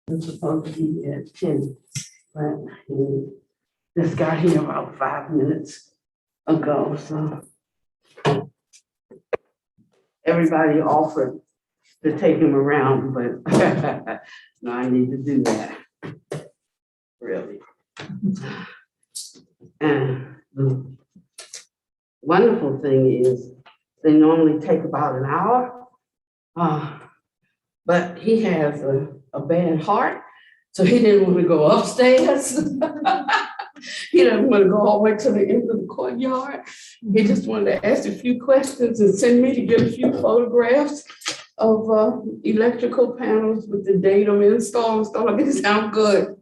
was supposed to be at 10, but he just got here about 5 minutes ago, so everybody offered to take him around, but no, I need to do that, really. And the wonderful thing is they normally take about an hour, but he has a bad heart, so he didn't want to go upstairs. He didn't want to go all the way to the end of the courtyard. He just wanted to ask a few questions and send me to get a few photographs of electrical panels with the datum installed and stuff like that. Sound good.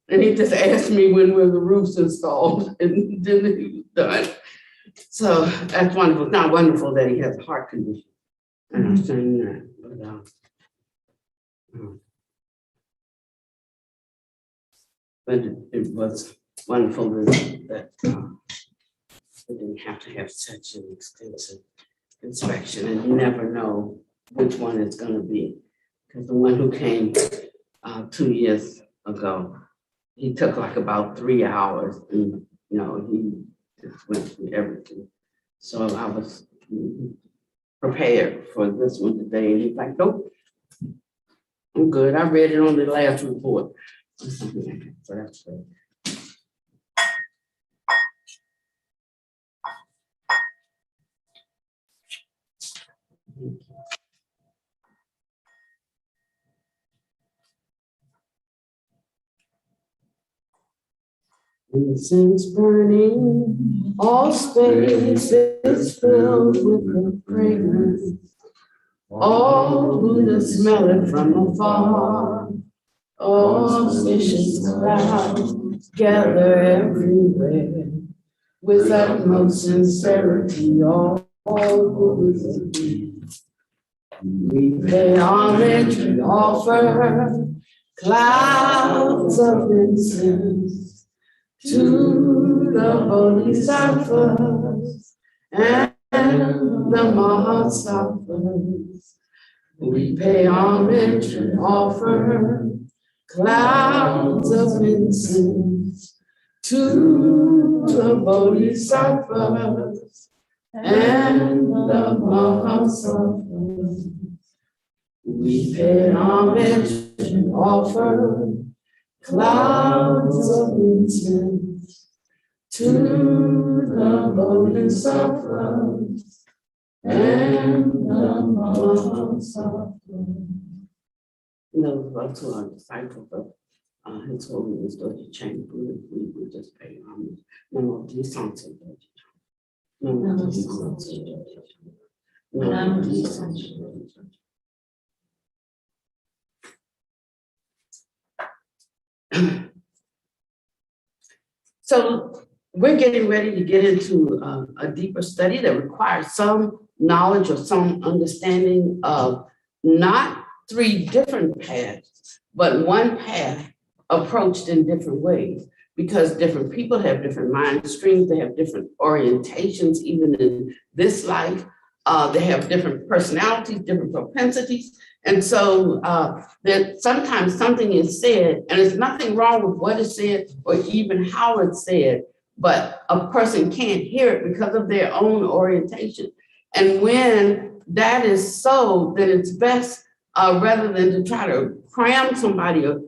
And he just asked me when were the roofs installed, and then he was done. So that's wonderful. It's not wonderful that he has a heart condition. And I'm saying that, but it was wonderful that we didn't have to have such an extensive inspection, and you never know which one it's going to be. Because the one who came 2 years ago, he took like about 3 hours, and he just went through everything. So I was prepared for this one today, and he's like, nope, I'm good. I read it on the last report. So that's good. Incense burning, all space is filled with the fragrance. All who smell it from afar. All suspicious clouds gather everywhere. With utmost sincerity, all who we pay homage, we offer clouds of incense to the bodhisattvas and the mahasattvas. We pay homage and offer clouds of incense to the bodhisattvas and the mahasattvas. We pay homage and offer clouds of incense to the bodhisattvas and the mahasattvas. Those of us who are disciples of His Holiness Dorje Chang Buddha, we would just pay homage. Namo Disante Dorje Chang. Namo Disante Dorje Chang. Namo Disante Dorje Chang. So we're getting ready to get into a deeper study that requires some knowledge or some understanding of not 3 different paths, but one path approached in different ways, because different people have different mind streams, they have different orientations, even in this life. They have different personalities, different propensities. And so that sometimes something is said, and there's nothing wrong with what is said or even how it's said, but a person can't hear it because of their own orientation. And when that is so, then it's best rather than to try to cram somebody or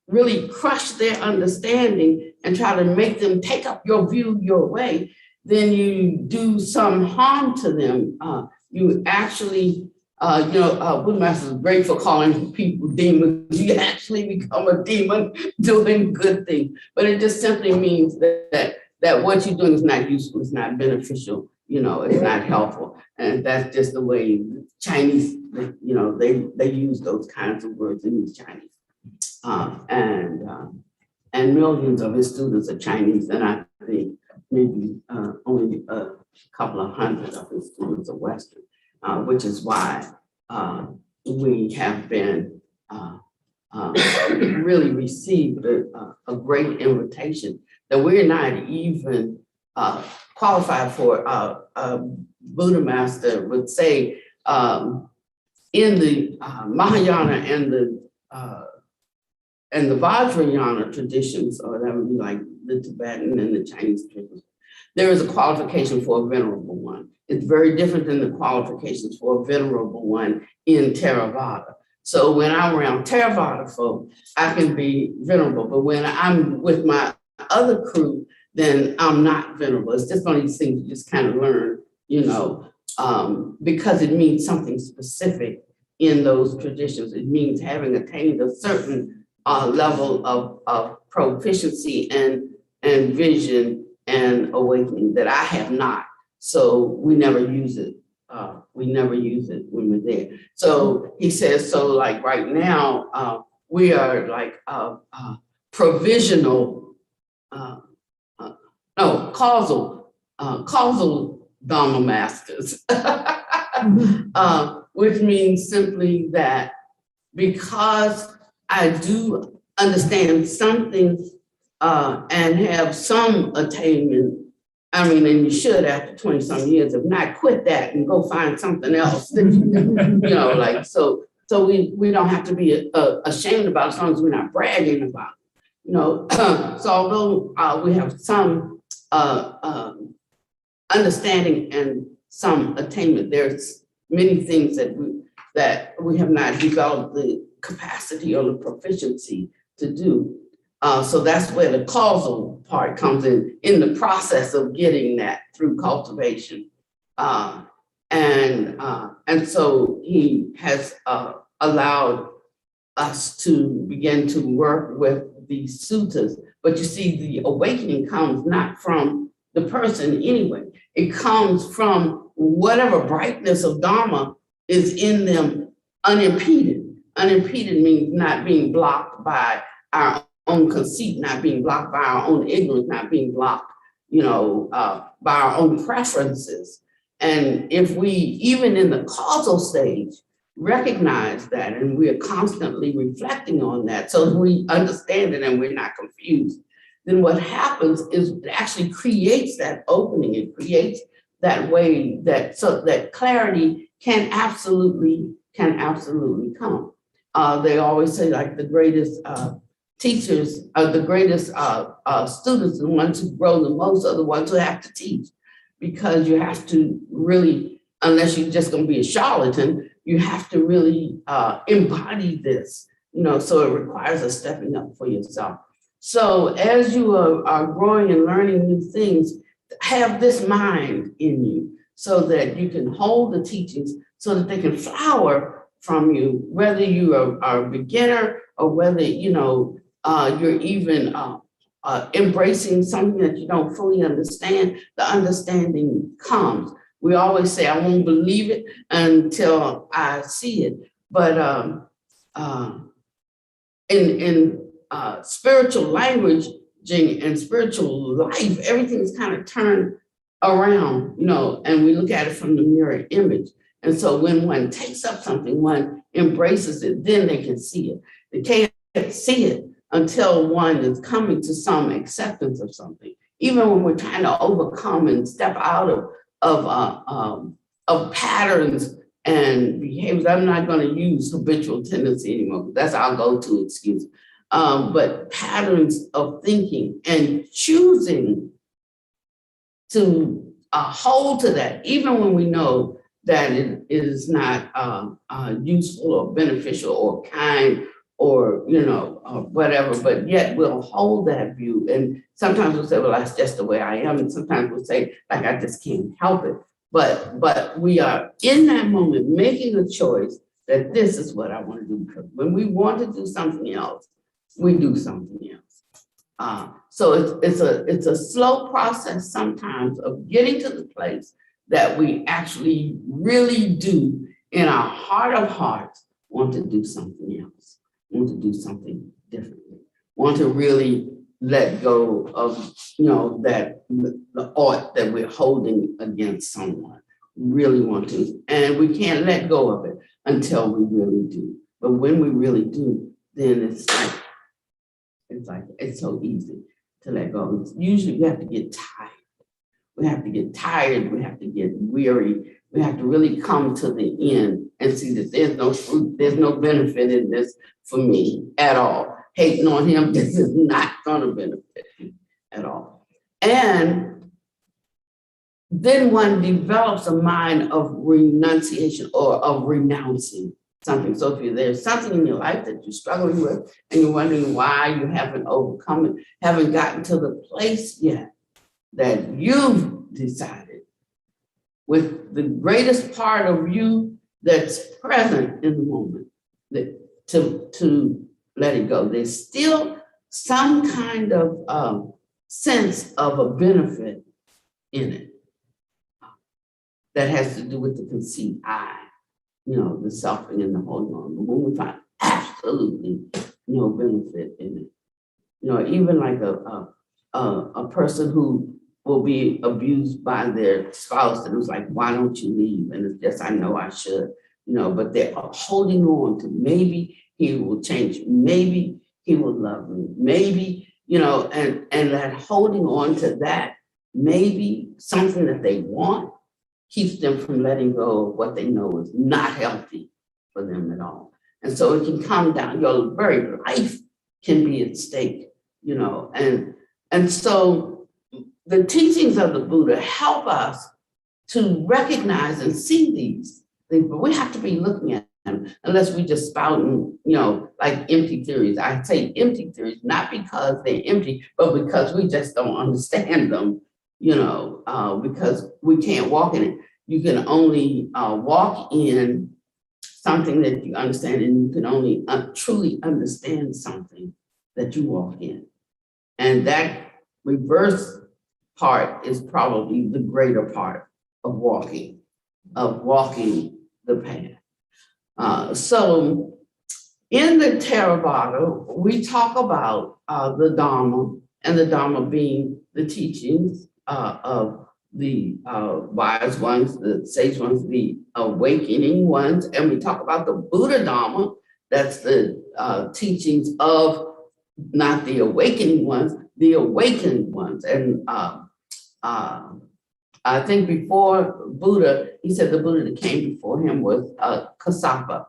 really crush their understanding and try to make them take up your view your way, then you do some harm to them. You actually, Buddha Master is great for calling people demons. You actually become a demon doing good things. But it just simply means that what you're doing is not useful, it's not beneficial, it's not helpful. And that's just the way Chinese, they use those kinds of words in Chinese. And millions of his students are Chinese, and I think maybe only a couple of hundred of his students are Western, which is why we have been really received a great invitation that we're not even qualified for. Buddha Master would say, in the Mahayana and the Vajrayana traditions, or that would be like the Tibetan and the Chinese traditions, there is a qualification for a venerable one. It's very different than the qualifications for a venerable one in Theravada. So when I'm around Theravada folk, I can be venerable, but when I'm with my other crew, then I'm not venerable. It's just one of these things you just kind of learn, because it means something specific in those traditions. It means having attained a certain level of proficiency and vision and awakening that I have not. So we never use it. We never use it when we're there. So he says, so like right now, we are like provisional, causal Dharma masters, which means simply that because I do understand something and have some attainment, I mean, and you should after 20 some years, if not quit that and go find something else, like, so we don't have to be ashamed about it as long as we're not bragging about it, so although we have some understanding and some attainment, there's many things that we have not developed the capacity or the proficiency to do. So that's where the causal part comes in the process of getting that through cultivation. And so he has allowed us to begin to work with these suttas. But you see, the awakening comes not from the person anyway. It comes from whatever brightness of Dharma is in them unimpeded. Unimpeded means not being blocked by our own conceit, not being blocked by our own ignorance, not being blocked, by our own preferences. And if we, even in the causal stage, recognize that and we are constantly reflecting on that so we understand it and we're not confused, then what happens is it actually creates that opening. It creates that way so that clarity can absolutely come. They always say like the greatest teachers are the greatest students, the ones who grow the most are the ones who have to teach, because you have to really, unless you're just going to be a charlatan, you have to really embody this, so it requires a stepping up for yourself. So as you are growing and learning new things, have this mind in you so that you can hold the teachings so that they can flower from you, whether you are a beginner or whether, you're even embracing something that you don't fully understand. The understanding comes. We always say, I won't believe it until I see it. But in spiritual language and spiritual life, everything's kind of turned around, and we look at it from the mirror image. And so when one takes up something, one embraces it, then they can see it. They can't see it until one is coming to some acceptance of something. Even when we're trying to overcome and step out of patterns and behaviors. I'm not going to use habitual tendency anymore. That's our go-to excuse. But patterns of thinking and choosing to hold to that, even when we know that it is not useful or beneficial or kind or, whatever, but yet we'll hold that view. And sometimes we'll say, well, that's just the way I am. And sometimes we'll say, like, I just can't help it. But we are in that moment making a choice that this is what I want to do. Because when we want to do something else, we do something else. So it's a slow process sometimes of getting to the place that we actually really do in our heart of hearts want to do something else, want to do something differently, want to really let go of, that the ought that we're holding against someone, really want to, and we can't let go of it until we really do. But when we really do, then it's so easy to let go. Usually we have to get tired. We have to get tired. We have to get weary. We have to really come to the end and see that there's no fruit, there's no benefit in this for me at all. Hating on him, this is not gonna benefit me at all. And then one develops a mind of renunciation or of renouncing something. So if there's something in your life that you're struggling with and you're wondering why you haven't overcome it, haven't gotten to the place yet that you've decided with the greatest part of you that's present in the moment that to let it go. There's still some kind of sense of a benefit in it that has to do with the conceived I, the suffering and the holding on. But when we find absolutely no benefit in it, even like a person who will be abused by their spouse and it's like, why don't you leave? And it's just, I know I should, but they're holding on to maybe he will change, maybe he will love me, maybe, and that holding on to that, maybe something that they want keeps them from letting go of what they know is not healthy for them at all. And so it can come down, your very life can be at stake, and so the teachings of the Buddha help us to recognize and see these things, but we have to be looking at them unless we just spouting, like empty theories. I say empty theories, not because they're empty, but because we just don't understand them, because we can't walk in it. You can only walk in something that you understand, and you can only truly understand something that you walk in. And that reverse part is probably the greater part of walking the path. So in the Theravada, we talk about the Dharma, and the Dharma being the teachings of the wise ones, the sage ones, the awakening ones, and we talk about the Buddha Dharma, that's the teachings of not the awakening ones, the awakened ones. And I think before Buddha, he said the Buddha that came before him was Kassapa,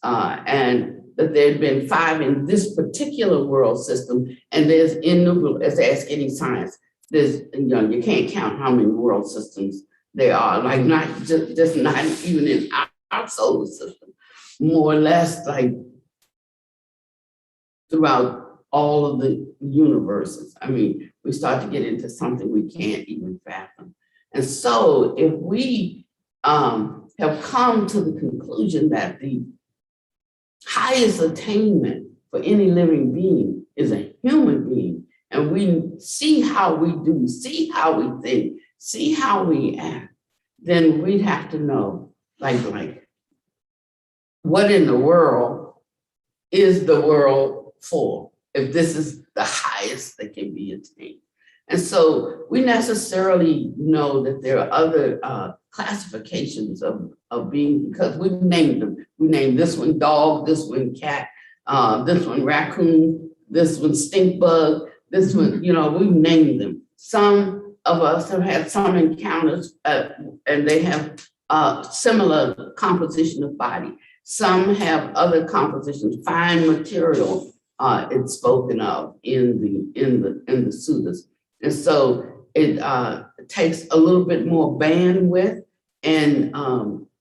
and that there had been 5 in this particular world system, and there's innumerable, as they ask any science, there's, you can't count how many world systems there are, like not just not even in our solar system, more or less like throughout all of the universes. I mean, we start to get into something we can't even fathom. And so if we have come to the conclusion that the highest attainment for any living being is a human being, and we see how we do, see how we think, see how we act, then we'd have to know, like, what in the world is the world for, if this is the highest that can be attained. And so we necessarily know that there are other classifications of being, because we named them. We named this one dog, this one cat, this one raccoon, this one stink bug, this one, we've named them. Some of us have had some encounters and they have similar composition of body. Some have other compositions, fine material it's spoken of in the sutras. And so it takes a little bit more bandwidth and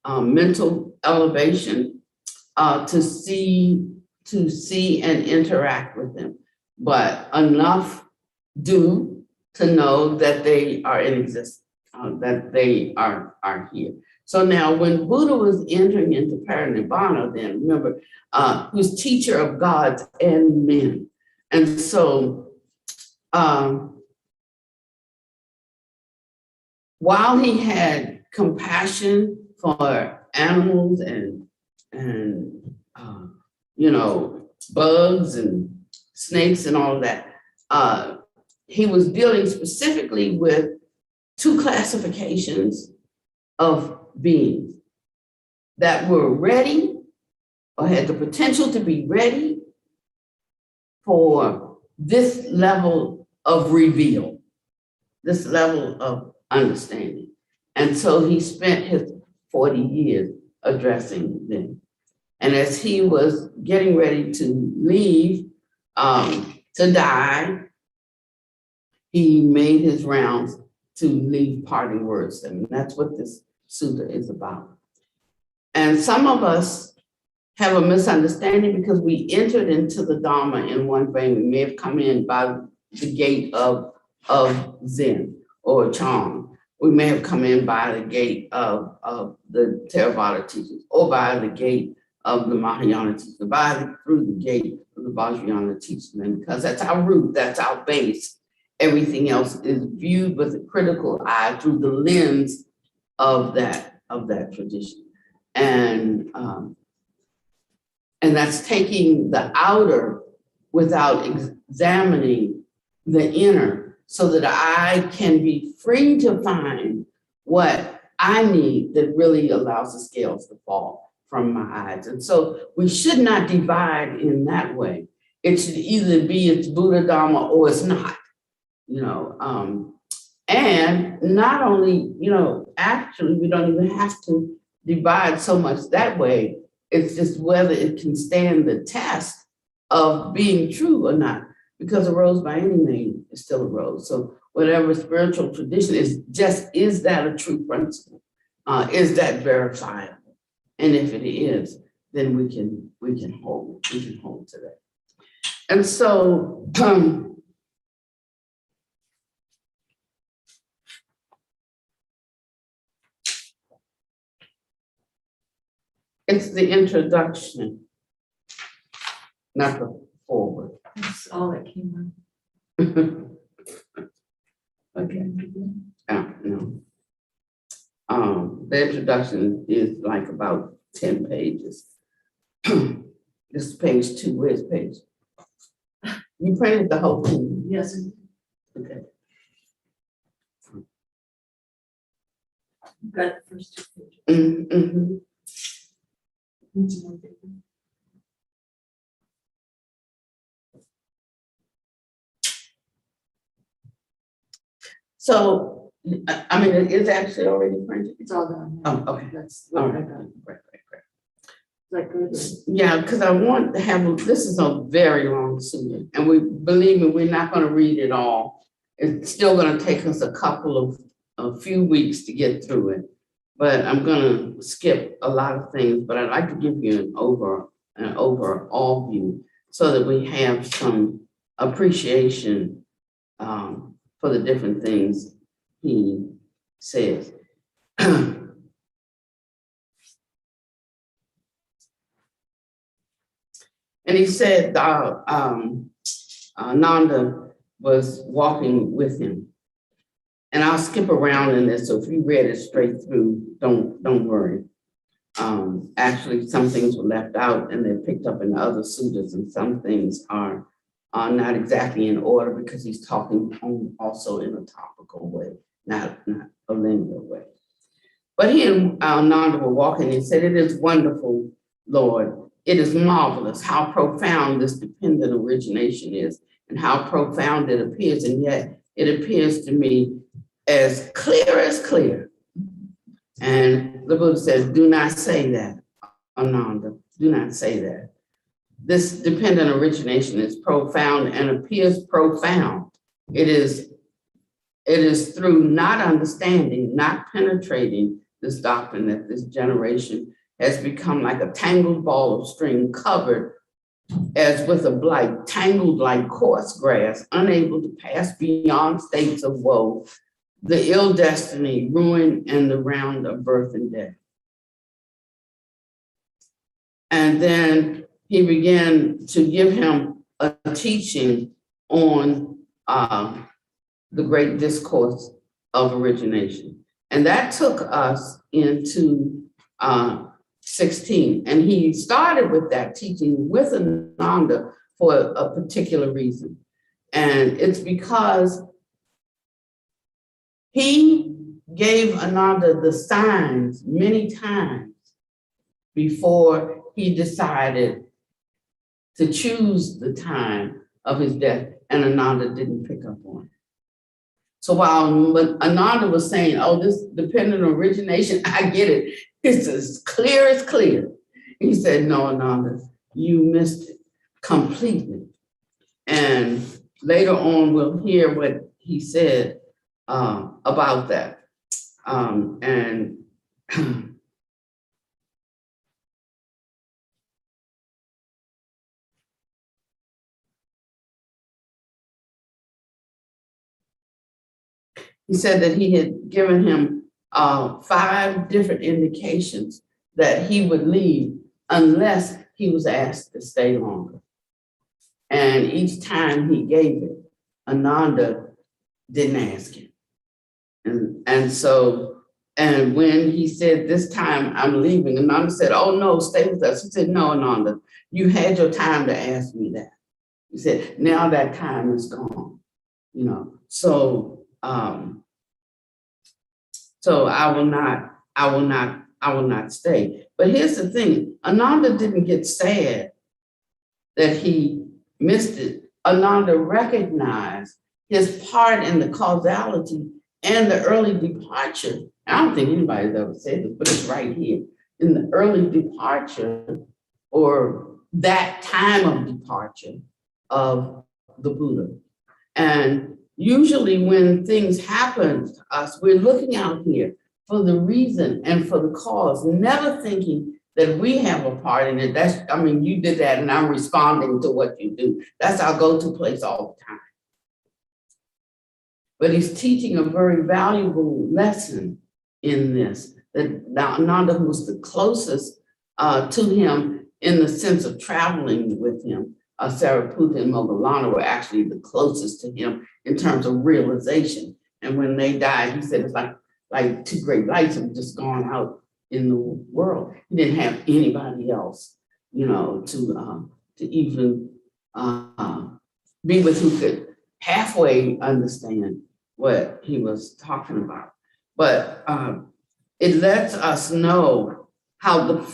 mental elevation to see and interact with them, but enough to know that they are in existence, that they are here. So now when Buddha was entering into Parinibbana, then remember, he was teacher of gods and men. And so while he had compassion for animals and bugs and snakes and all of that, he was dealing specifically with 2 classifications of beings that were ready or had the potential to be ready for this level of reveal, this level of understanding. And so he spent his 40 years addressing them. And as he was getting ready to leave, to die, he made his rounds to leave parting words. And that's what this sutta is about. And some of us have a misunderstanding because we entered into the Dharma in one vein. We may have come in by the gate of Zen or Chan. We may have come in by the gate of the Theravada teachings, or by the gate of the Mahayana teachings, through the gate of the Vajrayana teachings. And because that's our root, that's our base, everything else is viewed with a critical eye through the lens of that tradition. And that's taking the outer without examining the inner, so that I can be free to find what I need that really allows the scales to fall from my eyes. And so we should not divide in that way. It should either be it's Buddha Dharma or it's not, and not only, actually, we don't even have to divide so much that way. It's just whether it can stand the test of being true or not, because a rose by any name is still a rose. So whatever spiritual tradition is that a true principle? Is that verifiable? And if it is, then we can hold to that. And so it's the introduction, not the forward. That's all that came out. Okay. No. The introduction is like about 10 pages. This is page 2. Where's page? You printed the whole thing? Yes. Okay. Got the first 2 pages. Mm-hmm. So, I mean, it is actually already printed. It's all done. Oh, okay. That's All what I right. got. Great. Is that good? Yeah, because I want to have, this is a very long sutta, and believe me, we're not going to read it all. It's still going to take us a few weeks to get through it, but I'm going to skip a lot of things, but I'd like to give you an overall view so that we have some appreciation for the different things he says. And he said Nanda was walking with him. And I'll skip around in this, so if you read it straight through, don't worry. Actually, some things were left out and they're picked up in other suttas, and some things are not exactly in order because he's talking also in a topical way, not a linear way. But he and Nanda were walking, and he said, "It is wonderful, Lord. It is marvelous how profound this dependent origination is and how profound it appears. And yet it appears to me as clear. And the Buddha says, do not say that, Ananda, do not say that. This dependent origination is profound and appears profound. It is through not understanding, not penetrating this doctrine that this generation has become like a tangled ball of string covered as with a blight, tangled like coarse grass, unable to pass beyond states of woe, the ill destiny, ruin, and the round of birth and death." And then he began to give him a teaching on the great discourse of origination. And that took us into 16. And he started with that teaching with Ananda for a particular reason. And it's because he gave Ananda the signs many times before he decided to choose the time of his death, and Ananda didn't pick up on it. So while Ananda was saying, oh, this dependent on origination, I get it. It's as clear as clear. He said, no, Ananda, you missed it completely. And later on, we'll hear what he said about that. And he said that he had given him 5 different indications that he would leave unless he was asked to stay longer. And each time he gave it, Ananda didn't ask him. And when he said, this time I'm leaving, Ananda said, oh no, stay with us. He said, no, Ananda, you had your time to ask me that. He said, now that time is gone, you know. So I will not stay. But here's the thing, Ananda didn't get sad that he missed it. Ananda recognized his part in the causality and the early departure. I don't think anybody's ever said this, but it's right here. In the early departure, or that time of departure of the Buddha. And usually when things happen to us, we're looking out here for the reason and for the cause, never thinking that we have a part in it. You did that and I'm responding to what you do. That's our go-to place all the time. But he's teaching a very valuable lesson in this, that Ananda, who was the closest to him in the sense of traveling with him, Sariputta and Moggallana were actually the closest to him in terms of realization. And when they died, he said, it's like 2 great lights have just gone out in the world. He didn't have anybody else, you know, to even be with who could halfway understand what he was talking about. But it lets us know how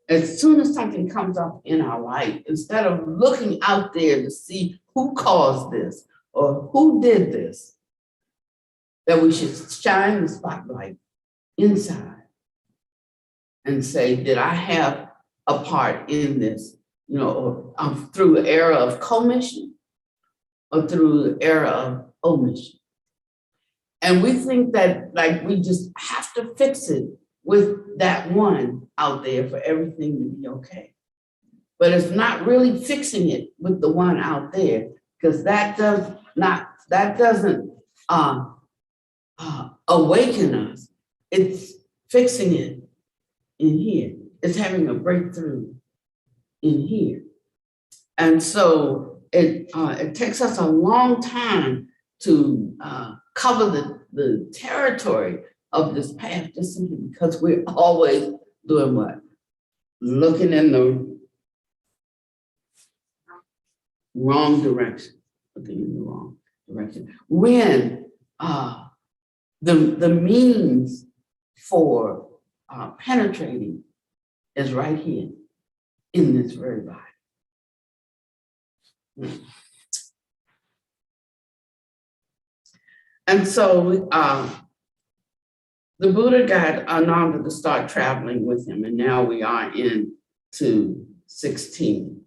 as soon as something comes up in our life, instead of looking out there to see who caused this or who did this, that we should shine the spotlight inside and say, did I have a part in this, you know, or through the era of commission or through the era of omission? And we think that we just have to fix it with that one out there for everything to be okay. But it's not really fixing it with the one out there, because that doesn't awaken us. It's fixing it in here. It's having a breakthrough in here. And so it takes us a long time to cover the territory of this path, just simply because we're always doing what? Looking in the wrong direction. Looking in the wrong direction. When the means for penetrating is right here in this very body. And so the Buddha got Ananda to start traveling with him, and now we are into 16.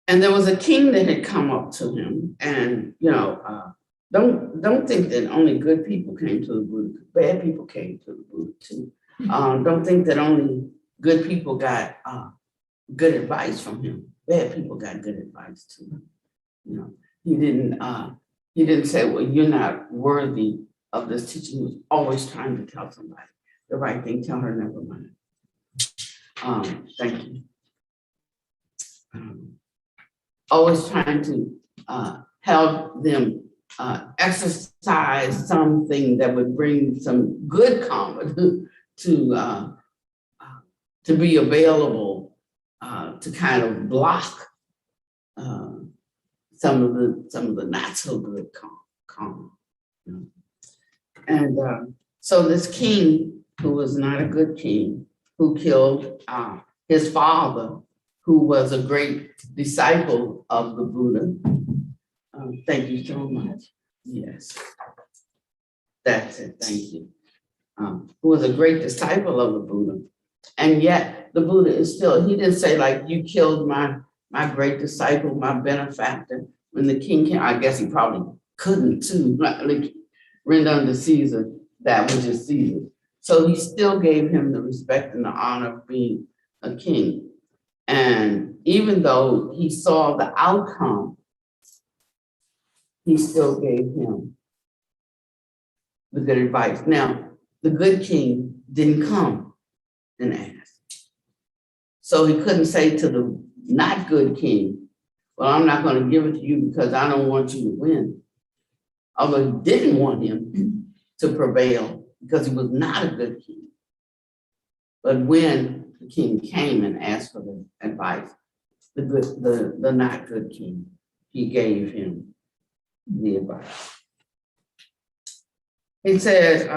And there was a king that had come up to him, and don't think that only good people came to the Buddha. Bad people came to the Buddha too. Don't think that only good people got good advice from him. Bad people got good advice too. You know, he didn't say, well, you're not worthy of this teaching. He was always trying to tell somebody the right thing. Tell her, never mind. Thank you. Always trying to help them exercise something that would bring some good karma to be available to kind of block some of the not so good karma. And so this king, who was not a good king, who killed his father, who was a great disciple of the Buddha. Thank you so much. Yes. That's it, thank you. Who was a great disciple of the Buddha. And yet the Buddha is still, he didn't say like, you killed my great disciple, my benefactor. When the king came, I guess he probably couldn't too, like render unto Caesar that which is Caesar. So he still gave him the respect and the honor of being a king. And even though he saw the outcome, he still gave him the good advice. Now, the good king didn't come and ask. So he couldn't say to the not good king, well, I'm not going to give it to you because I don't want you to win. Although he didn't want him to prevail because he was not a good king. But when the king came and asked for the advice, the not good king, he gave him the advice. He said,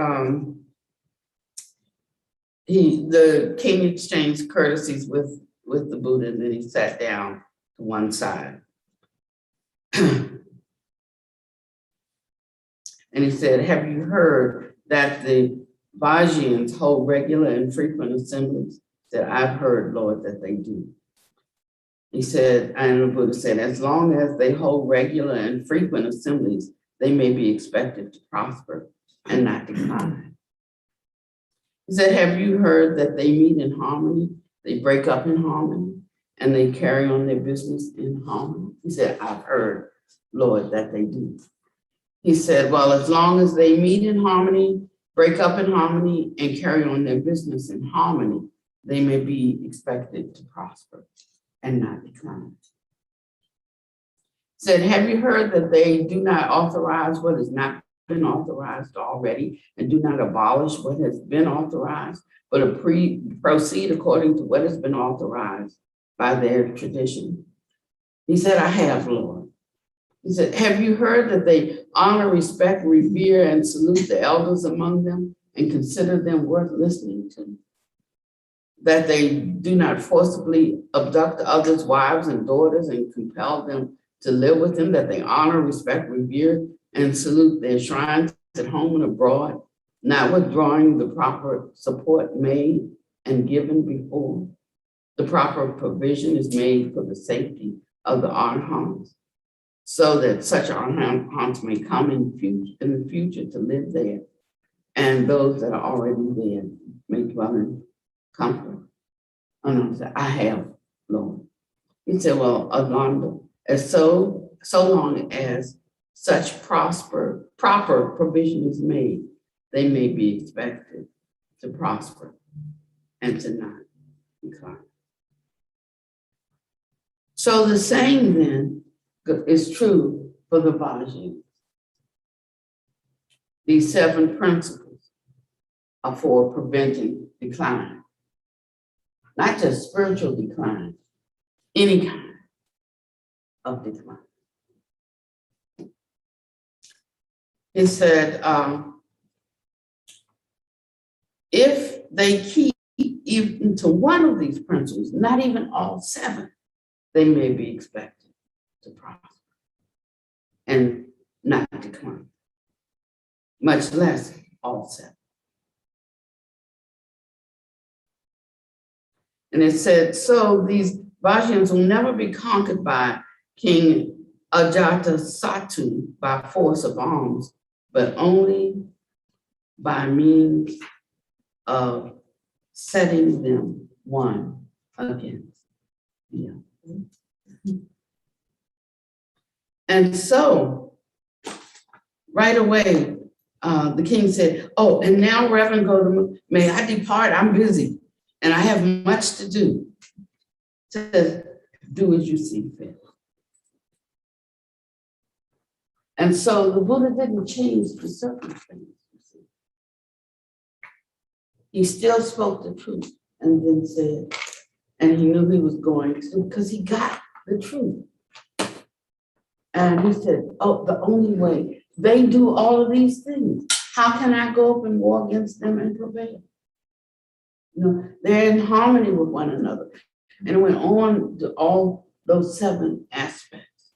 the king exchanged courtesies with the Buddha, and then he sat down to one side. And he said, have you heard that the Vajrayans hold regular and frequent assemblies? That I've heard, Lord, that they do. He said, and the Buddha said, as long as they hold regular and frequent assemblies, they may be expected to prosper and not decline. He said, have you heard that they meet in harmony? They break up in harmony and they carry on their business in harmony. He said, I've heard, Lord, that they do. He said, well, as long as they meet in harmony, break up in harmony, and carry on their business in harmony, they may be expected to prosper and not decline. He said, have you heard that they do not authorize what has not been authorized already and do not abolish what has been authorized, but proceed according to what has been authorized by their tradition? He said, I have, Lord. He said, have you heard that they honor, respect, revere, and salute the elders among them and consider them worth listening to? That they do not forcibly abduct others' wives and daughters and compel them to live with them, that they honor, respect, revere, and salute their shrines at home and abroad, not withdrawing the proper support made and given before. The proper provision is made for the safety of the arhats, so that such arhats may come in the future to live there, and those that are already there may dwell in comfort. And I said, I have, Lord. He said, well, Ananda, as so long as such proper provision is made, they may be expected to prosper and to not decline. So the same then is true for the Vajrayans. These 7 principles are for preventing decline. Not just spiritual decline, any kind of decline. He said, if they keep even to one of these principles, not even all 7, they may be expected to prosper and not decline, much less all 7. And it said, so these Vajrayans will never be conquered by King Ajatasattu by force of arms, but only by means of setting them one against the other. And so, right away, the king said, oh, and now, Reverend Gautama, may I depart? I'm busy and I have much to do. To do as you see fit. And so the Buddha didn't change the circumstances. He still spoke the truth and then said, and he knew he was going to, because he got the truth. And he said, oh, the only way, they do all of these things. How can I go up and war against them and prevail? You know, they're in harmony with one another. And it went on to all those 7 aspects.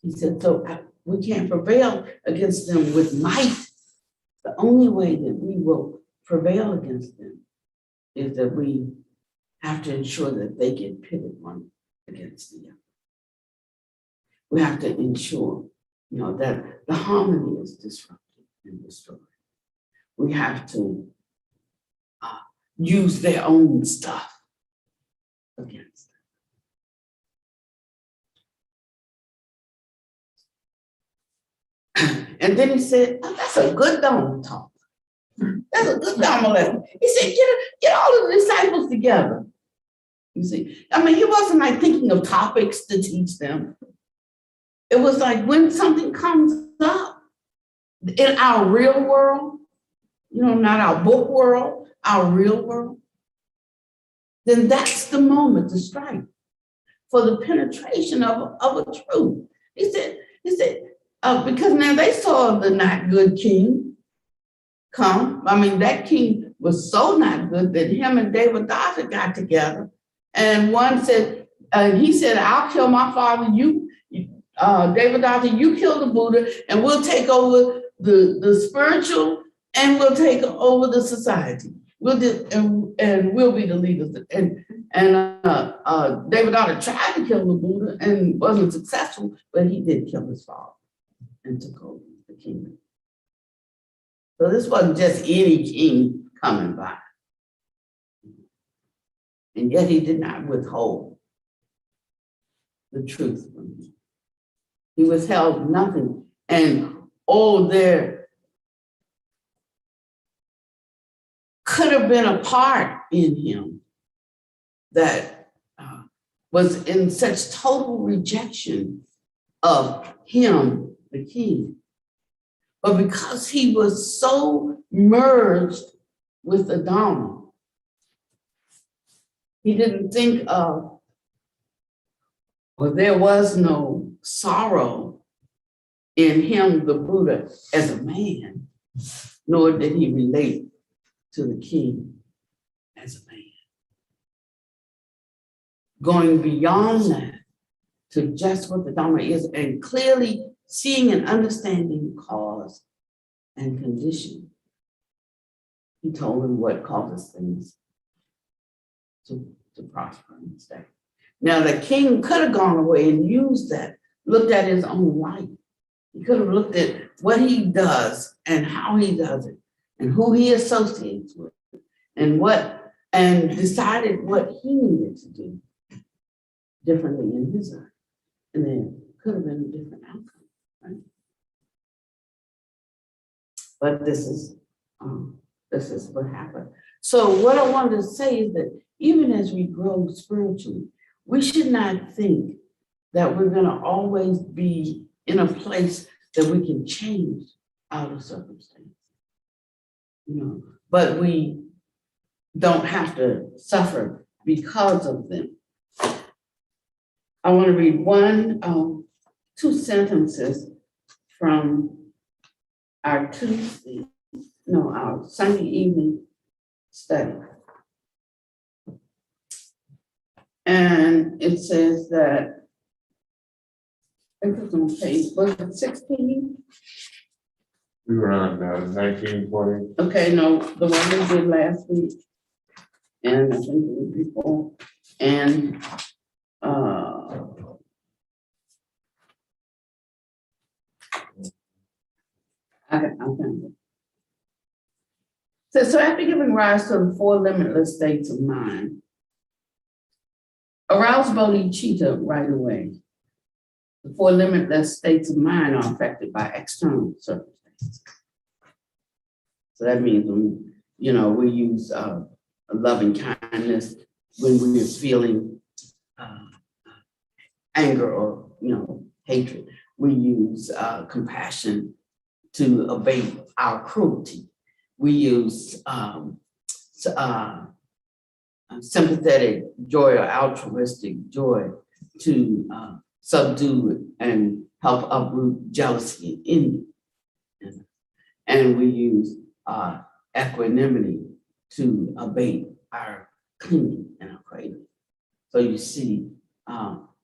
He said, so we can't prevail against them with might. The only way that we will prevail against them is that we have to ensure that they get pitted one against the other. We have to ensure, that the harmony is disrupted and destroyed. We have to use their own stuff against them. And then he said, oh, that's a good Dharma talk. That's a good Dharma lesson. He said, get all of the disciples together. You see, he wasn't like thinking of topics to teach them. It was like when something comes up in our real world, not our book world, our real world, then that's the moment to strike for the penetration of a truth. He said, because now they saw the not good king come. That king was so not good that him and Devadatta got together. And one said, he said, I'll kill my father, Devadatta, you kill the Buddha, and we'll take over the spiritual, and we'll take over the society. We'll do, and we'll be the leaders. And Devadatta tried to kill the Buddha and wasn't successful, but he did kill his father and took over the kingdom. So this wasn't just any king coming by. And yet he did not withhold the truth from him. He withheld nothing. And there could have been a part in him that was in such total rejection of him, the king. But because he was so merged with the Dharma, he didn't think of, there was no sorrow in him, the Buddha, as a man, nor did he relate to the king as a man. Going beyond that to just what the Dharma is, and clearly seeing and understanding cause and condition. He told him what causes things to prosper and stay. Now the king could have gone away and used that, looked at his own life. He could have looked at what he does and how he does it and who he associates with and decided what he needed to do differently in his life. And then could have been a different outcome, right? But this is what happened. So what I wanted to say is that even as we grow spiritually, we should not think that we're going to always be in a place that we can change out of circumstance. But we don't have to suffer because of them. I want to read two sentences from our Sunday evening study. And it says that, I think it's on page, was it 16? We were on 1920. Okay, no, the one we did last week. And I think it was before. And I found it. So after giving rise to the 4 limitless states of mind, arouse bodhicitta right away. The 4 limitless states of mind are affected by external circumstances. So that means when, we use loving kindness when we are feeling anger or, hatred. We use compassion to abate our cruelty. We use sympathetic joy or altruistic joy to subdue and help uproot jealousy and envy. And we use equanimity to abate our clinging and our craving. So you see,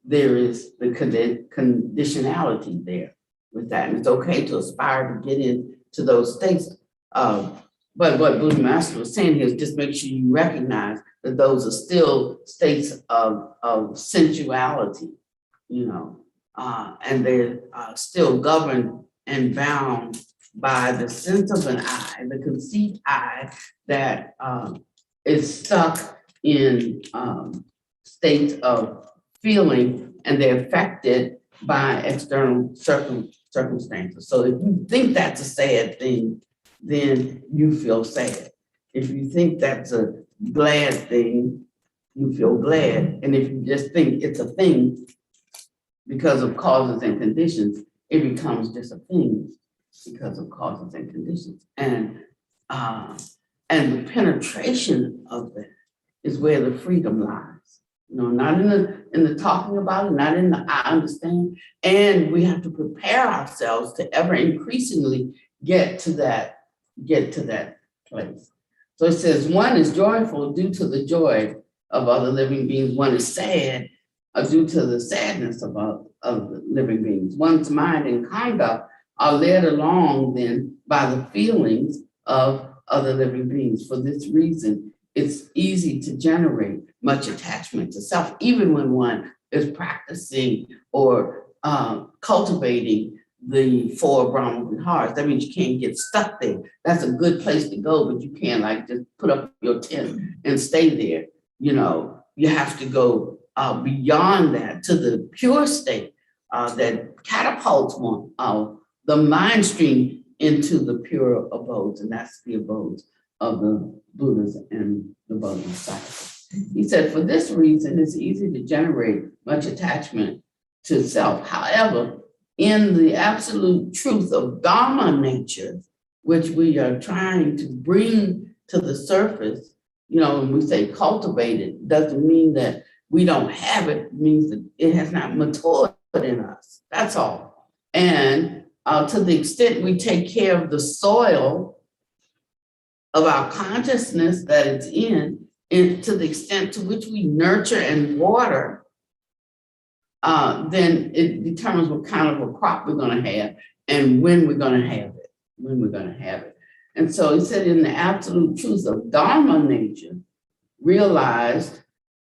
there is the conditionality there with that. And it's okay to aspire to get into those states. But what Buddha Master was saying here is just make sure you recognize that those are still states of sensuality, you know, and they're still governed and bound by the sense of an I, the conceived I that is stuck in states of feeling, and they're affected by external circumstances. So if you think that's a sad thing, then you feel sad. If you think that's a glad thing, you feel glad. And if you just think it's a thing because of causes and conditions, it becomes just a thing because of causes and conditions. And the penetration of that is where the freedom lies. You know, not in the talking about it, not in the I understand. And we have to prepare ourselves to ever increasingly get to that place. So it says, one is joyful due to the joy of other living beings. One is sad due to the sadness of the living beings. One's mind and conduct are led along then by the feelings of other living beings. For this reason, it's easy to generate much attachment to self, even when one is practicing or cultivating the 4 Brahma Viharas. That means you can't get stuck there. That's a good place to go, but you can't like just put up your tent and stay there. You know, you have to go beyond that to the pure state that catapults one the mind stream into the pure abodes, and that's the abodes of the Buddhas and the Bodhisattvas. He said, for this reason, it's easy to generate much attachment to self. However, in the absolute truth of Dharma nature, which we are trying to bring to the surface, you know, when we say cultivate it, doesn't mean that we don't have it, it means that it has not matured in us. That's all. And to the extent we take care of the soil of our consciousness that it's in, and to the extent to which we nurture and water, then it determines what kind of a crop we're going to have and when we're going to have it. And so he said, in the absolute truth of Dharma nature, realized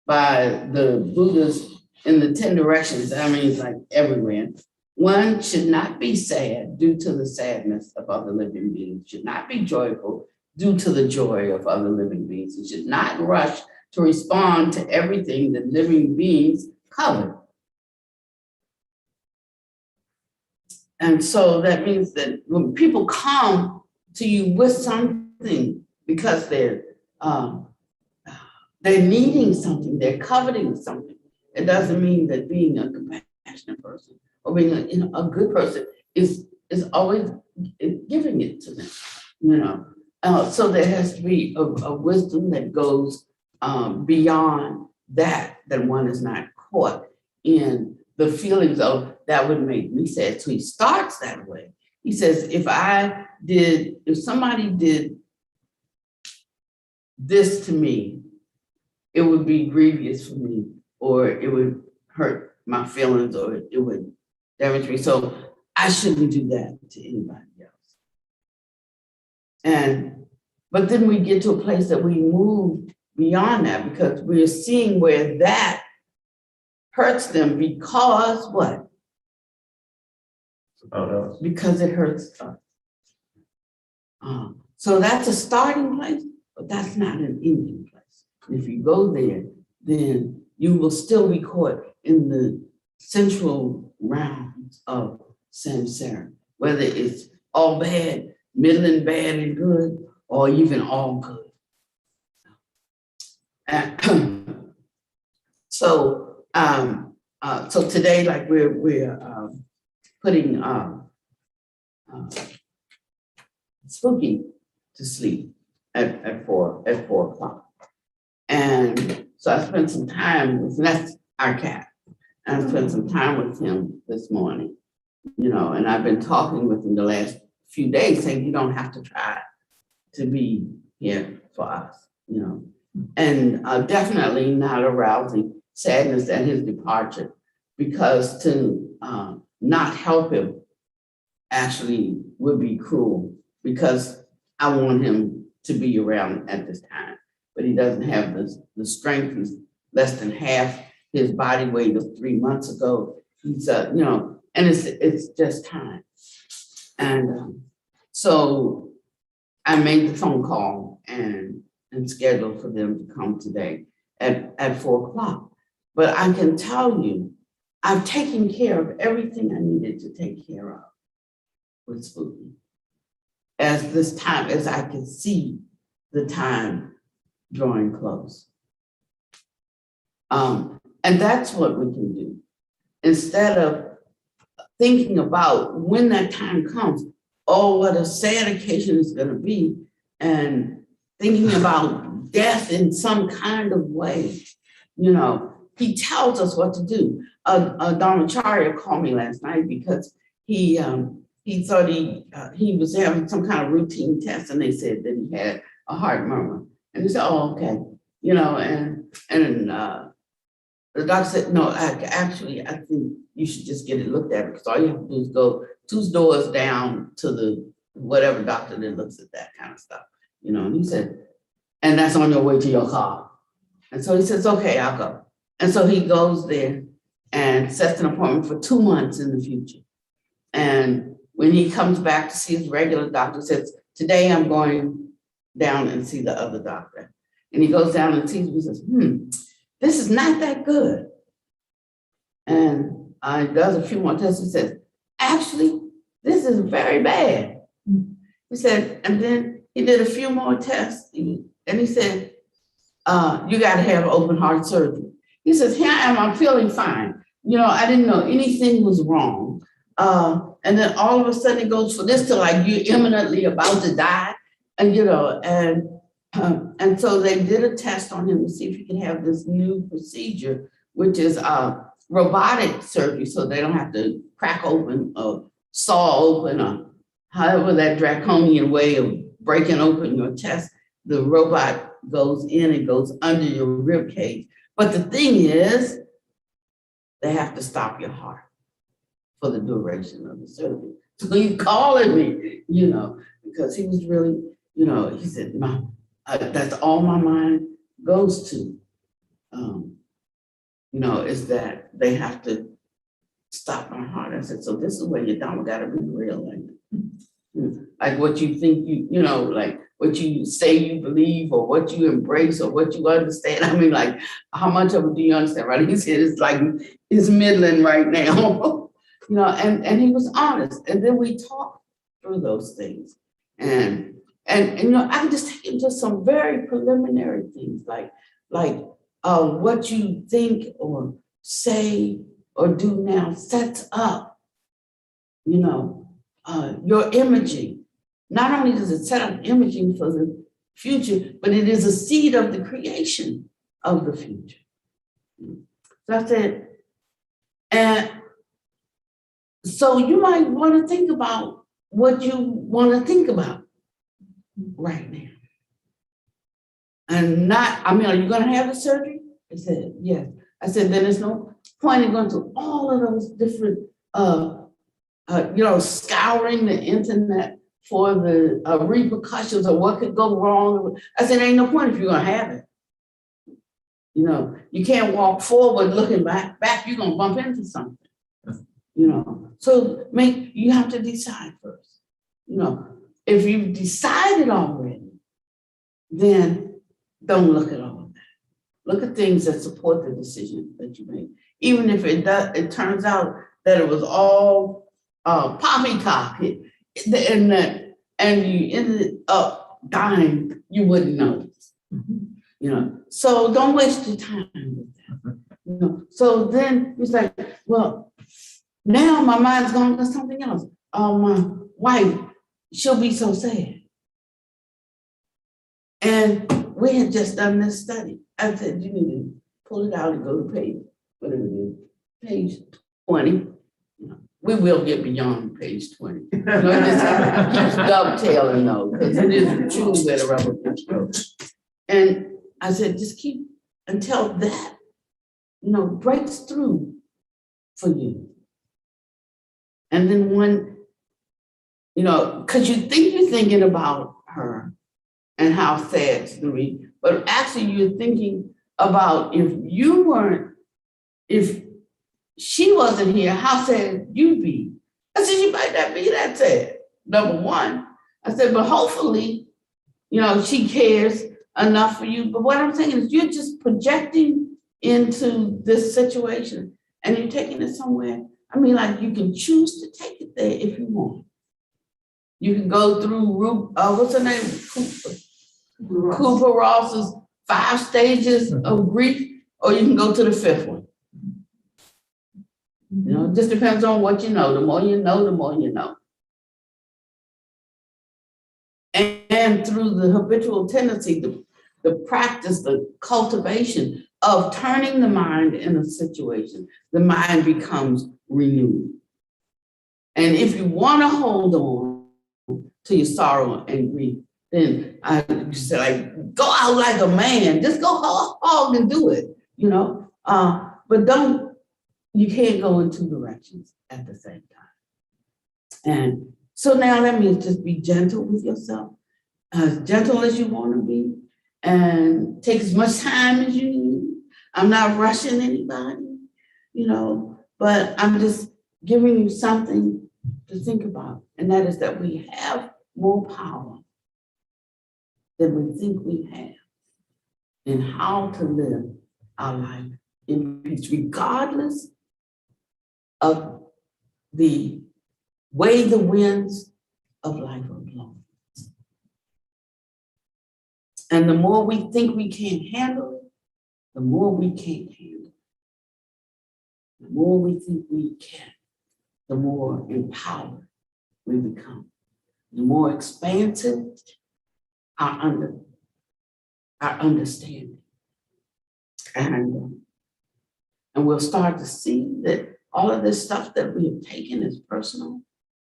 by the Buddhas in the 10 directions, I mean, it's like everywhere, one should not be sad due to the sadness of other living beings, should not be joyful due to the joy of other living beings. It should not rush to respond to everything that living beings cover. And so that means that when people come to you with something because they're needing something, they're coveting something, it doesn't mean that being a compassionate person or being a good person is always giving it to them, you know. So there has to be a wisdom that goes beyond that one is not caught in the feelings of that would make me sad. So he starts that way. He says, if somebody did this to me, it would be grievous for me, or it would hurt my feelings, or it would damage me. So I shouldn't do that to anybody else. But then we get to a place that we move beyond that because we're seeing where that hurts them because what? Because it hurts us. So that's a starting place, but that's not an ending place. If you go there, then you will still be caught in the central rounds of samsara, whether it's all bad, middling bad and good, or even all good. And so today, like we're putting Spooky to sleep at 4 o'clock. And so I spent some time with, that's our cat. And I spent some time with him this morning, you know, and I've been talking with him the last few days saying, you don't have to try to be here for us, you know, and definitely not arousing sadness at his departure, because to not help him actually would be cruel, because I want him to be around at this time, but he doesn't have the strength. He's less than half his body weight of 3 months ago. He's and it's just time. And so I made the phone call and scheduled for them to come today at 4 o'clock. But I can tell you, I've taken care of everything I needed to take care of with Spooky. As I can see the time drawing close. And that's what we can do. Instead of thinking about when that time comes, oh, what a sad occasion it's gonna be, and thinking about death in some kind of way, he tells us what to do. Don Acharya called me last night because he thought he was having some kind of routine test, and they said that he had a heart murmur. And he said, oh, okay, and the doctor said, no, actually, I think you should just get it looked at, because all you have to do is go 2 doors down to the whatever doctor that looks at that kind of stuff, and he said, and that's on your way to your car. And so he says, okay, I'll go. And so he goes there and sets an appointment for 2 months in the future. And when he comes back to see his regular doctor, says, today I'm going down and see the other doctor. And he goes down and sees him and says, this is not that good. And he does a few more tests. He says, actually, this is very bad. He said, and then he did a few more tests, and he said, you got to have open heart surgery. He says, here I am, I'm feeling fine. I didn't know anything was wrong. And then all of a sudden it goes for this to like you're imminently about to die. And, and so they did a test on him to see if he could have this new procedure, which is robotic surgery. So they don't have to crack open or saw open or however that draconian way of breaking open your chest. The robot goes in and goes under your rib cage. But the thing is, they have to stop your heart for the duration of the surgery. So he's calling me, because he was really, he said, Mom, that's all my mind goes to, is that they have to stop my heart. I said, so this is where you don't gotta be real. Like what you think like what you say you believe or what you embrace or what you understand. I mean, like, how much of it do you understand, right? He said it's middling right now, and he was honest. And then we talked through those things. And I just take him to some very preliminary things, like what you think or say or do now sets up, your imaging. Not only does it set up imaging for the future, but it is a seed of the creation of the future. So I said, and so you might want to think about what you want to think about right now. And are you going to have the surgery? I said, yes. I said, then there's no point in going through all of those different, scouring the internet for the repercussions of what could go wrong. I said, ain't no point if you're gonna have it. You can't walk forward looking back, you're gonna bump into something. So you have to decide first. If you've decided already, then don't look at all of that. Look at things that support the decision that you make. Even if it turns out that it was all poppycock, and you ended up dying, you wouldn't know. So don't waste your time with that. So then it's like, well, now my mind's going to something else. My wife, she'll be so sad. And we had just done this study. I said, you need to pull it out and go to page 20. We will get beyond page 20. It just keeps dovetailing though, because it is truly where the rubber meets the road. And I said, just keep until that breaks through for you. And then when, because you think you're thinking about her and how sad it's gonna be, but actually you're thinking about if she wasn't here, how sad you'd be. I said, you might not be that sad, number one. I said, but hopefully, she cares enough for you. But what I'm saying is you're just projecting into this situation and you're taking it somewhere. I mean, like you can choose to take it there if you want. You can go through, what's her name? Cooper Ross's 5 stages of grief, or you can go to the 5th one. It just depends on what you know. The more you know, the more you know. And through the habitual tendency, the practice, the cultivation of turning the mind in a situation, the mind becomes renewed. And if you want to hold on to your sorrow and grief, then I say, like, go out like a man. Just go hog and do it, But you can't go in 2 directions at the same time. And so now that means just be gentle with yourself, as gentle as you want to be, and take as much time as you need. I'm not rushing anybody, but I'm just giving you something to think about. And that is that we have more power than we think we have in how to live our life in peace, regardless of the way the winds of life are blowing. And the more we think we can't handle it, the more we can't handle it. The more we think we can, the more empowered we become. The more expansive our understanding. And we'll start to see that all of this stuff that we have taken as personal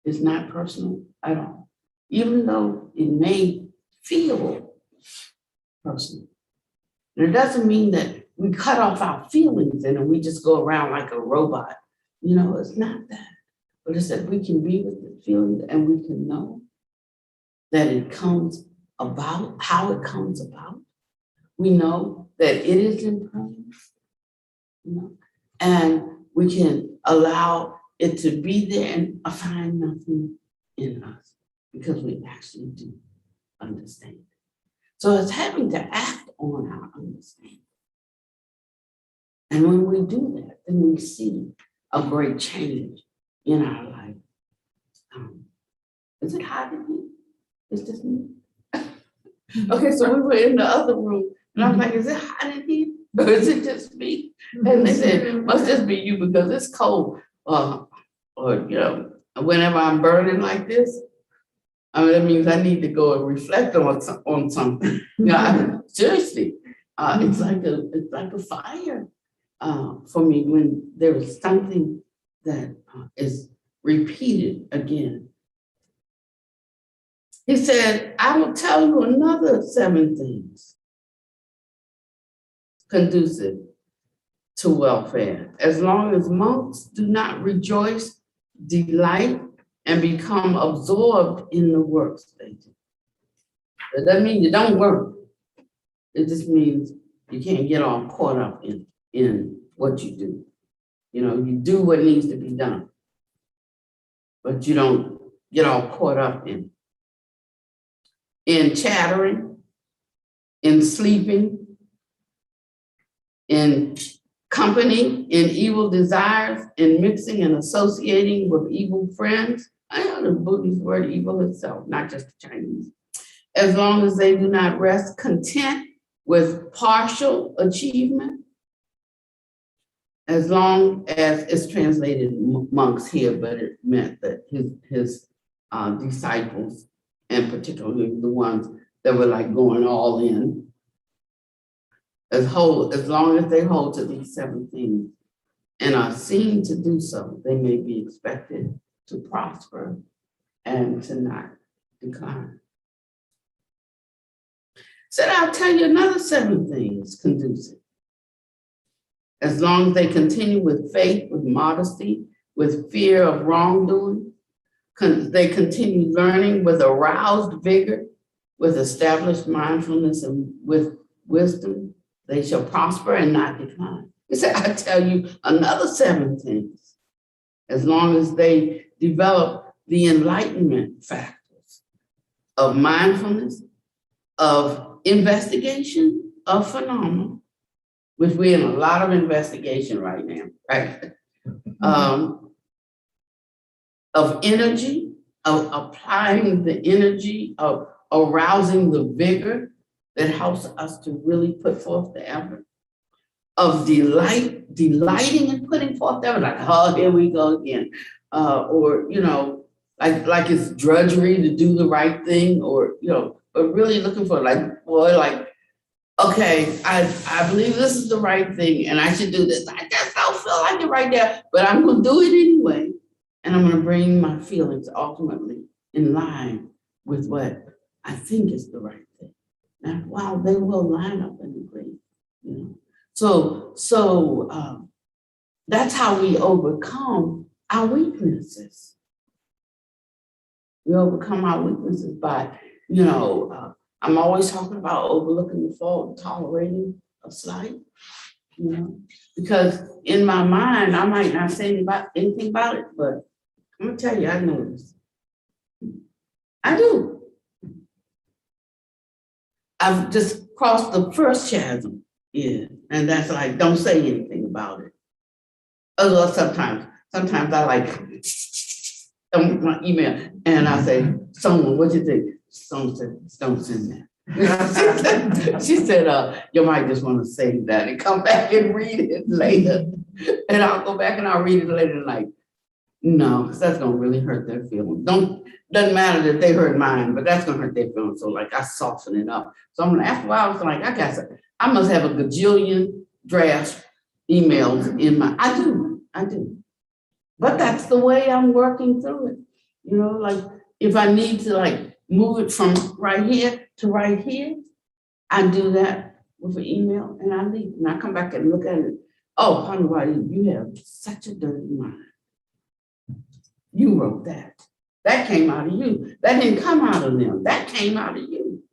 is not personal at all, even though it may feel personal. And it doesn't mean that we cut off our feelings and we just go around like a robot. It's not that. But it's that we can be with the feelings and we can know that it comes about, how it comes about. We know that it is impermanent, and we can allow it to be there and find nothing in us because we actually do understand. So it's having to act on our understanding. And when we do that, then we see a great change in our life. Is it hot in here? Is this me? Okay, so we were in the other room, and I'm like, is it hot in here? Or is it just me? And they said, must just be you because it's cold. Or whenever I'm burning like this, that means I need to go and reflect on something. Seriously, it's like a fire for me when there is something that is repeated again. He said, I will tell you another 7 things conducive to welfare. As long as monks do not rejoice, delight, and become absorbed in the works they do. That doesn't mean you don't work. It just means you can't get all caught up in what you do. You do what needs to be done, but you don't get all caught up in chattering, in sleeping, in company, in evil desires, in mixing and associating with evil friends. I know the Buddhist word evil itself, not just the Chinese. As long as they do not rest content with partial achievement, as long as it's translated monks here, but it meant that his disciples, and particularly the ones that were like going all in, as long as they hold to these 7 things and are seen to do so, they may be expected to prosper and to not decline. Said, I'll tell you another 7 things conducive as long as they continue with faith, with modesty, with fear of wrongdoing, they continue learning with aroused vigor, with established mindfulness and with wisdom, they shall prosper and not decline. He said, I tell you another 7 things, as long as they develop the enlightenment factors of mindfulness, of investigation of phenomena, which we're in a lot of investigation right now, right? Of energy, of applying the energy, of arousing the vigor that helps us to really put forth the effort, of delighting in putting forth the effort, like, oh, here we go again. Or, like it's drudgery to do the right thing, or, but really looking for okay, I believe this is the right thing and I should do this. I just don't feel like it right there, but I'm gonna do it anyway. And I'm gonna bring my feelings ultimately in line with what I think is the right thing. And wow, they will line up and agree, So that's how we overcome our weaknesses. We overcome our weaknesses by, I'm always talking about overlooking the fault, tolerating a slight, because in my mind, I might not say anything about it, but I'm gonna tell you, I notice. I do. I've just crossed the first chasm, and that's like, don't say anything about it. Although sometimes I like my email and I say, someone, what you think? Someone said, don't send that. She said, you might just want to save that and come back and read it later. And I'll go back and I'll read it later and like, no, because that's gonna really hurt their feelings. Doesn't matter that they hurt mine, but that's gonna hurt their feelings. So like I soften it up. So I'm gonna, after a while, I was like, I must have a gajillion draft emails in my, I do. But that's the way I'm working through it. Like if I need to like move it from right here to right here, I do that with an email and I leave. And I come back and look at it. Oh, honey, you have such a dirty mind. You wrote that. That came out of you. That didn't come out of them. That came out of you.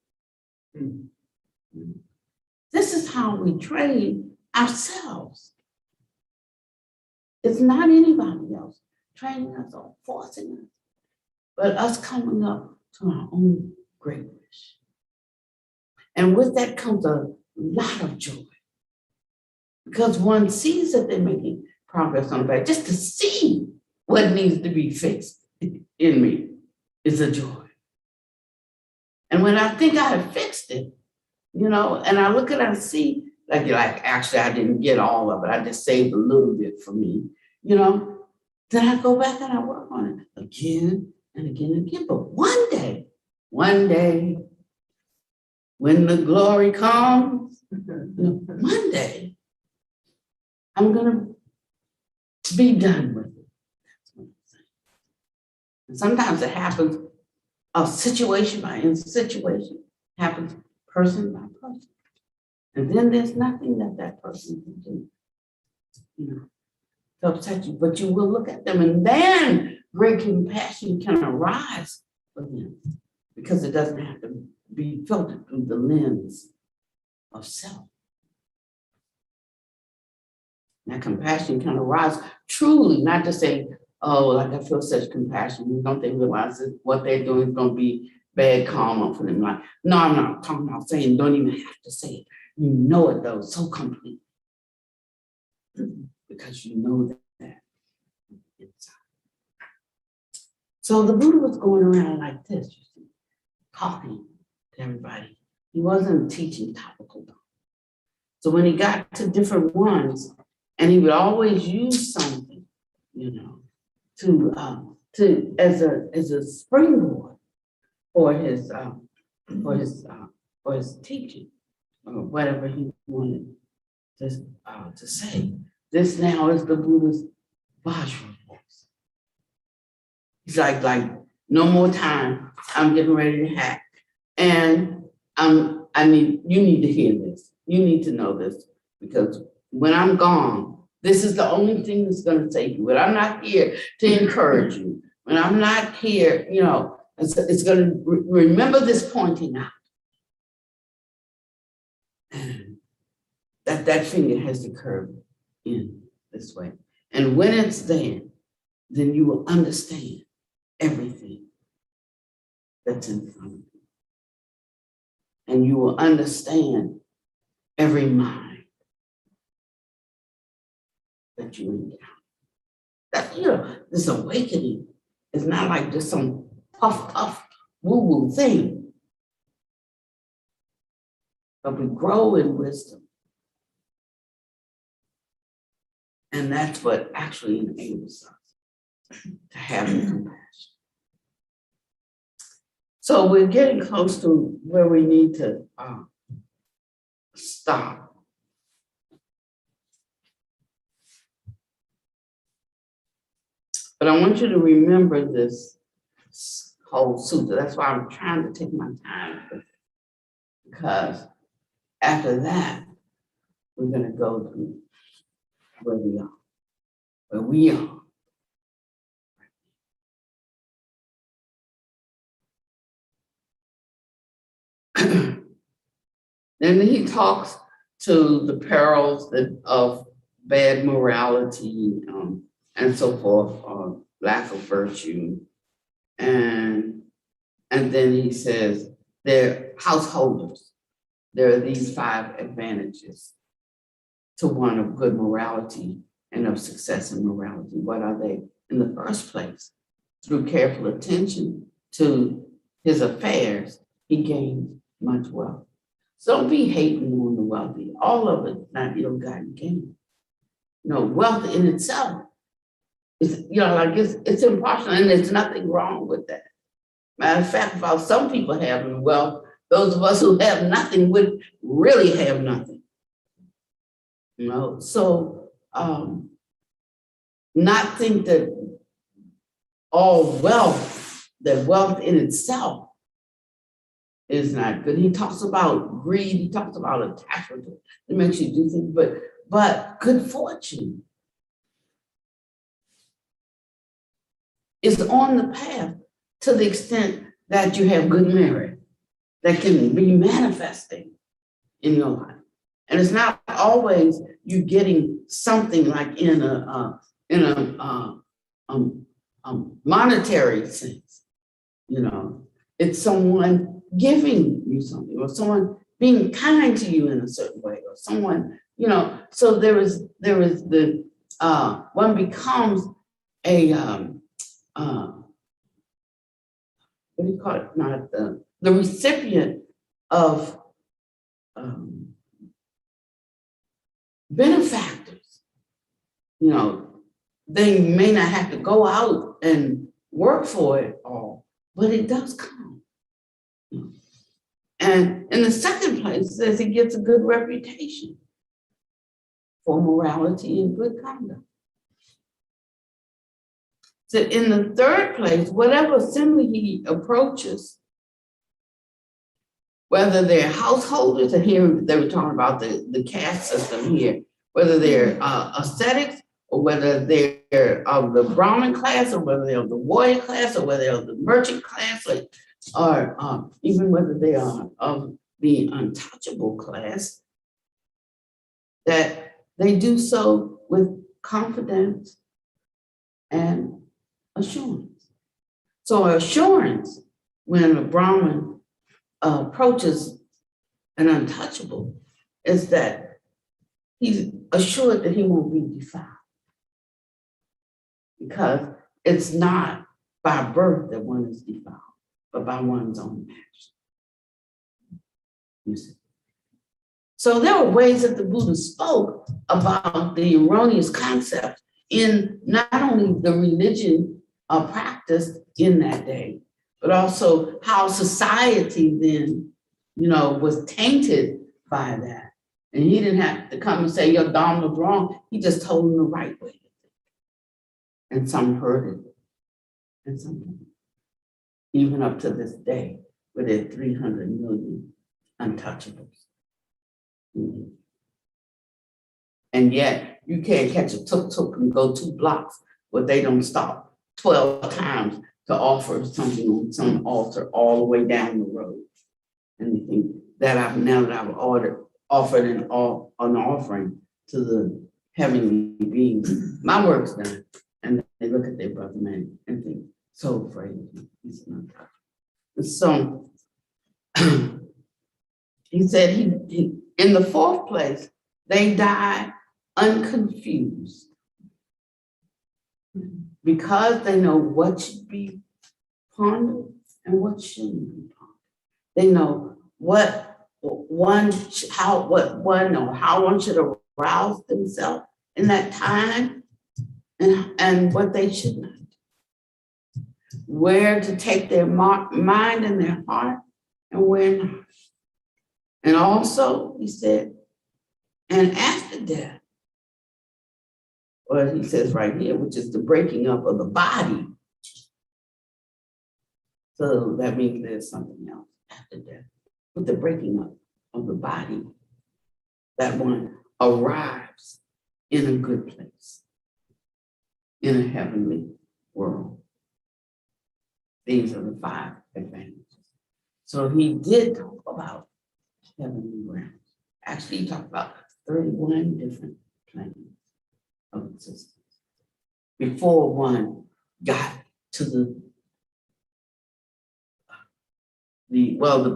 This is how we train ourselves. It's not anybody else training us or forcing us, but us coming up to our own greatness. And with that comes a lot of joy, because one sees that they're making progress on the back. Just to see what needs to be fixed in me is a joy. And when I think I have fixed it, and I look at it and see, like actually I didn't get all of it, I just saved a little bit for me, then I go back and I work on it again and again and again. But one day, when the glory comes, one day, I'm gonna be done with it. And sometimes it happens situation by situation, happens person by person. And then there's nothing that person can do, to upset you, but you will look at them and then great compassion can arise for them because it doesn't have to be filtered through the lens of self. That compassion can arise truly, not to say, oh, like I feel such compassion. Don't they realize that what they're doing is going to be bad karma for them? Like, no, I'm not talking about saying, don't even have to say it. You know it though, so complete. Because you know that inside. So the Buddha was going around like this, talking to everybody. He wasn't teaching topical though. So when he got to different ones, and he would always use something, to as a springboard for his teaching or whatever he wanted to say. This now is the Buddha's Vajra voice. He's like, no more time. I'm getting ready to hack, and you need to hear this. You need to know this because when I'm gone, this is the only thing that's gonna save you. When I'm not here to encourage you, when I'm not here, you know, it's gonna, remember this pointing out. And that finger has to curve in this way. And when it's there, then you will understand everything that's in front of you. And you will understand every mind that you encounter. That, you know, this awakening is not like just some puff, woo-woo thing. But we grow in wisdom. And that's what actually enables us to have the compassion. So we're getting close to where we need to stop. But I want you to remember this whole sutta. That's why I'm trying to take my time with it. Because after that, we're going to go to where we are. Where we are. Then he talks to the perils of bad morality and so forth, lack of virtue. And then he says they're householders. There are these 5 advantages to one of good morality and of success in morality. What are they? In the first place, through careful attention to his affairs, he gains much wealth. So don't be hating on the wealthy. All of it, not ill-gotten gain. You know, wealth in itself is, you know, like it's impartial, and there's nothing wrong with that. Matter of fact, while some people having wealth, those of us who have nothing would really have nothing. You know, so not think that all wealth, that wealth in itself is not good. He talks about greed, he talks about attachment. It makes you do things, but good fortune is on the path to the extent that you have good merit that can be manifesting in your life. And it's not always you getting something like in a monetary sense, you know. It's someone giving you something, or someone being kind to you in a certain way, or someone, you know. So there is the one becomes a what do you call it? Not the recipient of benefactors. You know, they may not have to go out and work for it all, but it does come. And in the second place, it says he gets a good reputation for morality and good conduct. So in the third place, whatever assembly he approaches, whether they're householders, and here they were talking about the caste system here, whether they're ascetics, or whether they're of the Brahmin class, or whether they're of the warrior class, or whether they're of the merchant class, or even whether they are of the untouchable class, that they do so with confidence and assurance. So assurance, when a Brahmin approaches an untouchable, is that he's assured that he won't be defiled. Because it's not by birth that one is defiled, but by one's own action. You see? So there were ways that the Buddha spoke about the erroneous concepts in not only the religion practiced in that day, but also how society then, you know, was tainted by that. And he didn't have to come and say your Dharma was wrong. He just told them the right way. And some heard it, and some didn't. Even up to this day, where there are 300 million untouchables. And yet you can't catch a tuk-tuk and go 2 blocks, but they don't stop 12 times to offer something on some altar all the way down the road. And they think that I've offered an offering to the heavenly beings. My work's done. And they look at their brother man and think, so afraid of him. He's not God. And so he said he in the 4th place, they died unconfused because they know what should be pondered and what shouldn't be pondered. They know how one should arouse themselves in that time and what they should not. Where to take their mind and their heart and where not. And also, he said, and after death, well, he says right here, which is the breaking up of the body. So that means there's something else after death. With the breaking up of the body, that one arrives in a good place, in a heavenly world. These are the 5 advantages. So he did talk about heavenly realms. Actually, he talked about 31 different planes of existence before one got to the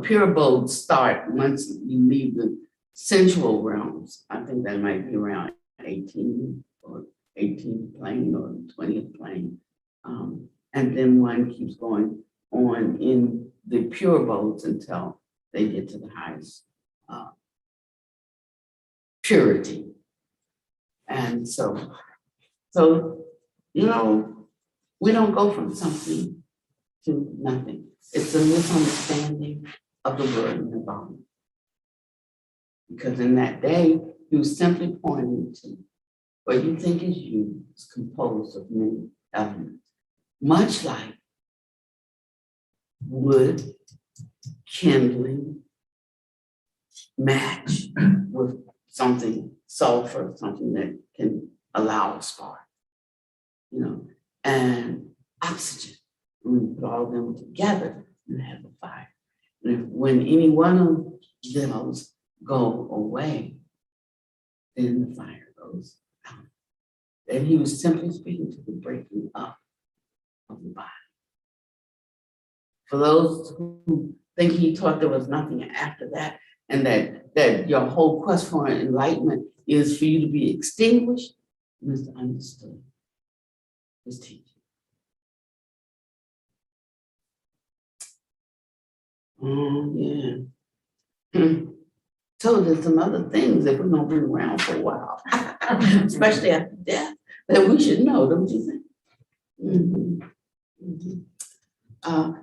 pure abodes start once you leave the sensual realms. I think that might be around 18 or 18th plane or 20th plane. And then one keeps going on in the pure abodes until they get to the highest purity. And so, you know, we don't go from something to nothing. It's a misunderstanding of the word in the Bible. Because in that day, he was simply pointing to what you think is you is composed of many elements. Much like wood, kindling, match with something, sulfur, something that can allow a spark, you know, and oxygen. When you put all of them together, you have a fire. And when any one of those go away, then the fire goes out. And he was simply speaking to the breaking up of the body. For those who think he taught there was nothing after that, and that your whole quest for enlightenment is for you to be extinguished, misunderstood his teaching. Oh, yeah. So there's some other things that we're gonna bring around for a while, especially after death, that we should know, don't you think?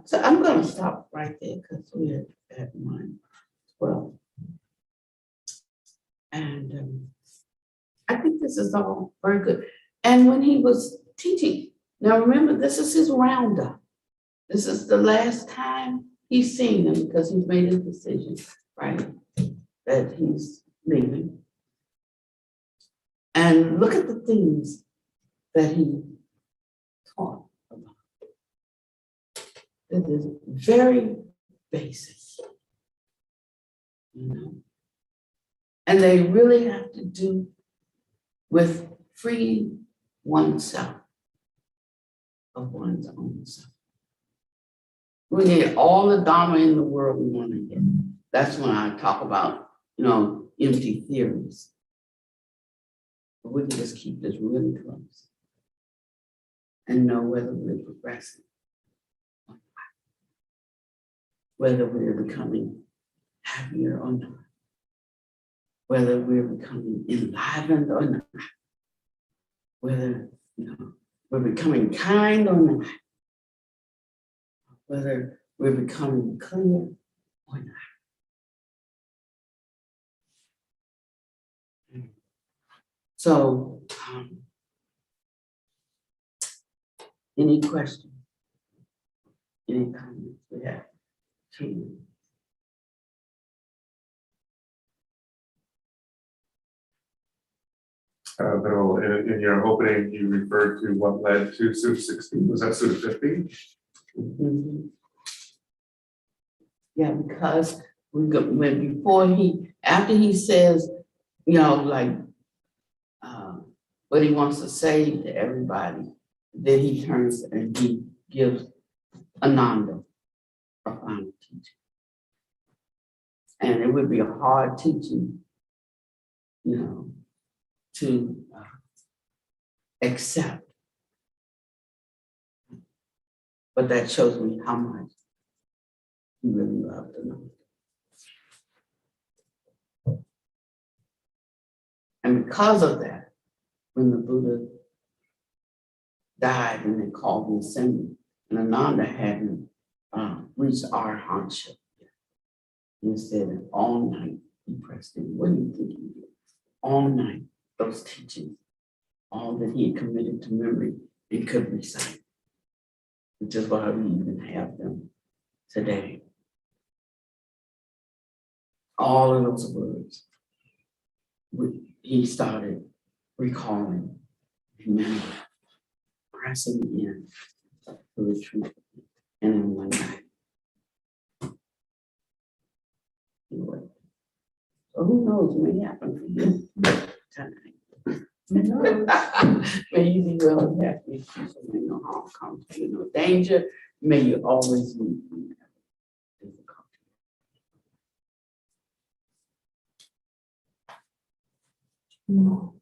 So I'm gonna stop right there because we're at 1:12. And I think this is all very good. And when he was teaching, now remember, this is his roundup. This is the last time he's seen them because he's made a decision, right? That he's leaving. And look at the things that he taught about. It is very basic, you know. And they really have to do with freeing oneself of one's own self. We need all the Dharma in the world we want to get. That's when I talk about, you know, empty theories. But we can just keep this really close and know whether we're progressing, whether we're becoming happier or not, whether we're becoming enlivened or not, whether, you know, we're becoming kind or not, whether we're becoming clear or not. So, any questions? Any comments? We have 2 minutes. Bill, in your opening, you referred to what led to Suit 16. Was that Suit 15? Mhm. Yeah, because after he says, like, what he wants to say to everybody, then he turns and he gives Ananda a final teaching. And it would be a hard teaching, to accept. But that shows me how much he really loved Ananda. And because of that, when the Buddha died and they called the assembly, and Ananda hadn't reached arhatship yet. Instead, all night he pressed in. What do you think he did? All night, those teachings, all that he had committed to memory and could recite, which is why we even have them today. All of those words, he started recalling, remember, pressing in to the truth. And then one night, he went. So who knows, may happen for you tonight. May you be well and happy, so may no harm come to you, no danger. May you always meet me. Mm.